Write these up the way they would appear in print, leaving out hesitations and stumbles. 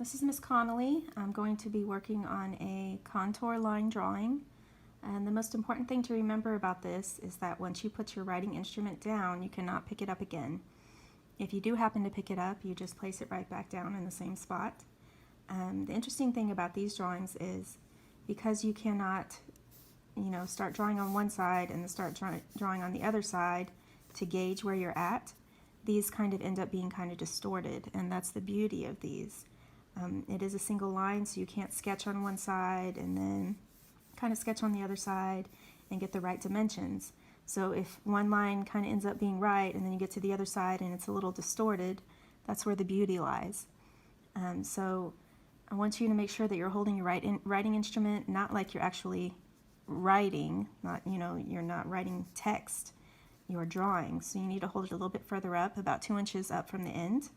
This is Miss Connolly. I'm going to be working on a contour line drawing, and the most important thing to remember about this is that once you put your writing instrument down, you cannot pick it up again. If you do happen to pick it up, you just place it right back down in the same spot. The interesting thing about these drawings is because you cannot, start drawing on one side and then start drawing on the other side to gauge where you're at, these kind of end up being kind of distorted, and that's the beauty of these. It is a single line, so you can't sketch on one side and then kind of sketch on the other side and get the right dimensions. So if one line kind of ends up being right and then you get to the other side and it's a little distorted, that's where the beauty lies. So I want you to make sure that you're holding your writing instrument, not like you're actually writing, you're not writing text, you're drawing. So you need to hold it a little bit further up, about 2 inches up from the end.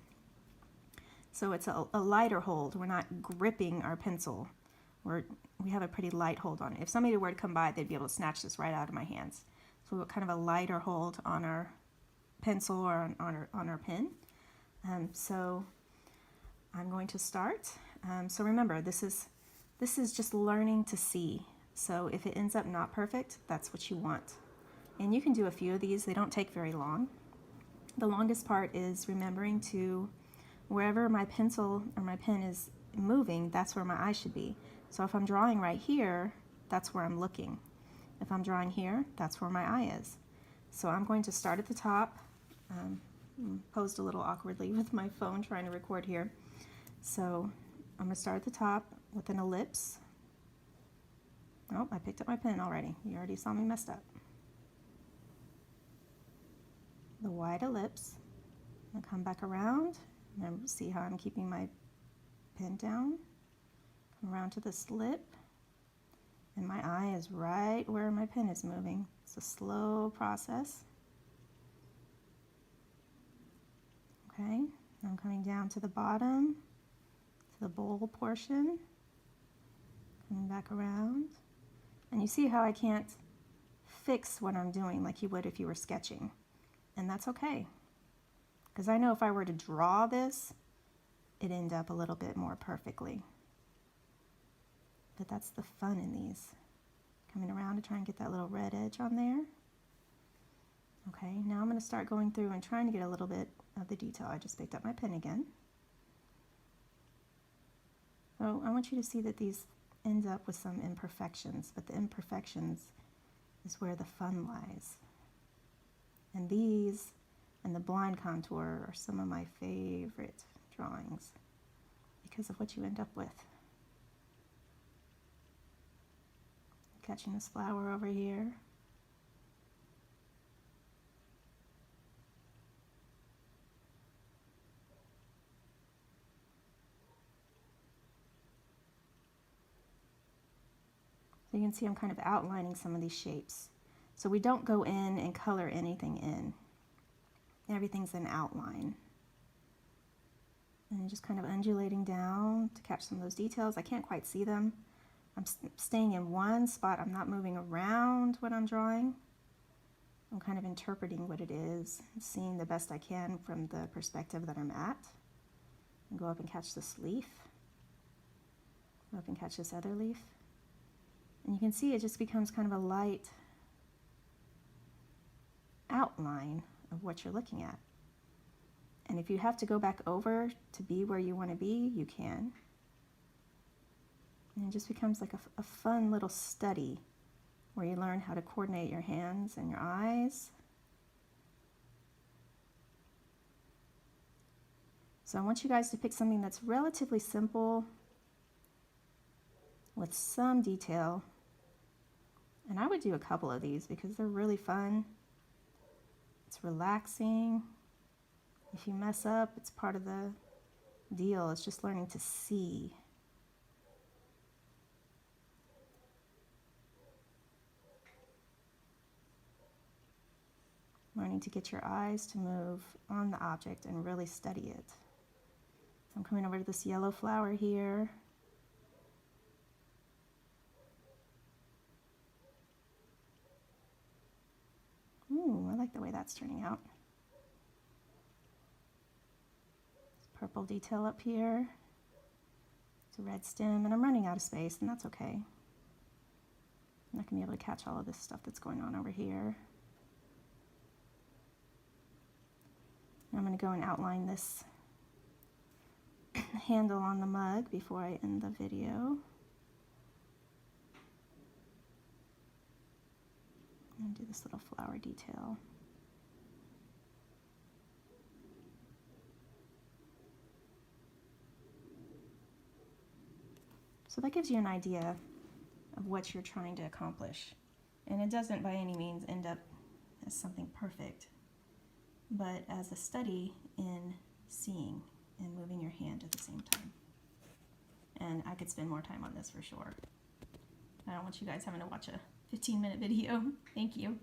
So it's a lighter hold. We're not gripping our pencil. We have a pretty light hold on it. If somebody were to come by, they'd be able to snatch this right out of my hands. So we've got kind of a lighter hold on our pencil or on our pen. So I'm going to start. So remember, this is just learning to see. So if it ends up not perfect, that's what you want. And you can do a few of these. They don't take very long. The longest part is remembering to, wherever my pencil or my pen is moving, that's where my eye should be. So if I'm drawing right here, that's where I'm looking. If I'm drawing here, that's where my eye is. So I'm going to start at the top. Posed a little awkwardly with my phone trying to record here. So I'm going to start at the top with an ellipse. Oh, I picked up my pen already. You already saw me messed up. The wide ellipse. I'll come back around. And see how I'm keeping my pen down. Come around to the slip. And my eye is right where my pen is moving. It's a slow process. Okay, I'm coming down to the bottom, to the bowl portion. Coming back around. And you see how I can't fix what I'm doing like you would if you were sketching. And that's okay. Because I know if I were to draw this, it'd end up a little bit more perfectly. But that's the fun in these. Coming around to try and get that little red edge on there. Okay, now I'm going to start going through and trying to get a little bit of the detail. I just picked up my pen again. So I want you to see that these end up with some imperfections, but the imperfections is where the fun lies. And these and the blind contour are some of my favorite drawings because of what you end up with. Catching this flower over here. So you can see I'm kind of outlining some of these shapes. So we don't go in and color anything in. Everything's an outline. And just kind of undulating down to catch some of those details. I can't quite see them. I'm staying in one spot. I'm not moving around what I'm drawing. I'm kind of interpreting what it is, seeing the best I can from the perspective that I'm at. And go up and catch this leaf. Go up and catch this other leaf. And you can see it just becomes kind of a light outline of what you're looking at. And if you have to go back over to be where you want to be, you can. And it just becomes like a fun little study where you learn how to coordinate your hands and your eyes. So I want you guys to pick something that's relatively simple with some detail. And I would do a couple of these because they're really fun. It's relaxing. If you mess up, it's part of the deal. It's just learning to see. Learning to get your eyes to move on the object and really study it. So I'm coming over to this yellow flower here. Ooh, I like the way that's turning out. Purple detail up here. It's a red stem, and I'm running out of space, and that's okay. I'm not going to be able to catch all of this stuff that's going on over here. I'm going to go and outline this handle on the mug before I end the video. And do this little flower detail. So that gives you an idea of what you're trying to accomplish. And it doesn't by any means end up as something perfect, but as a study in seeing and moving your hand at the same time. And I could spend more time on this for sure. I don't want you guys having to watch a 15-minute video. Thank you.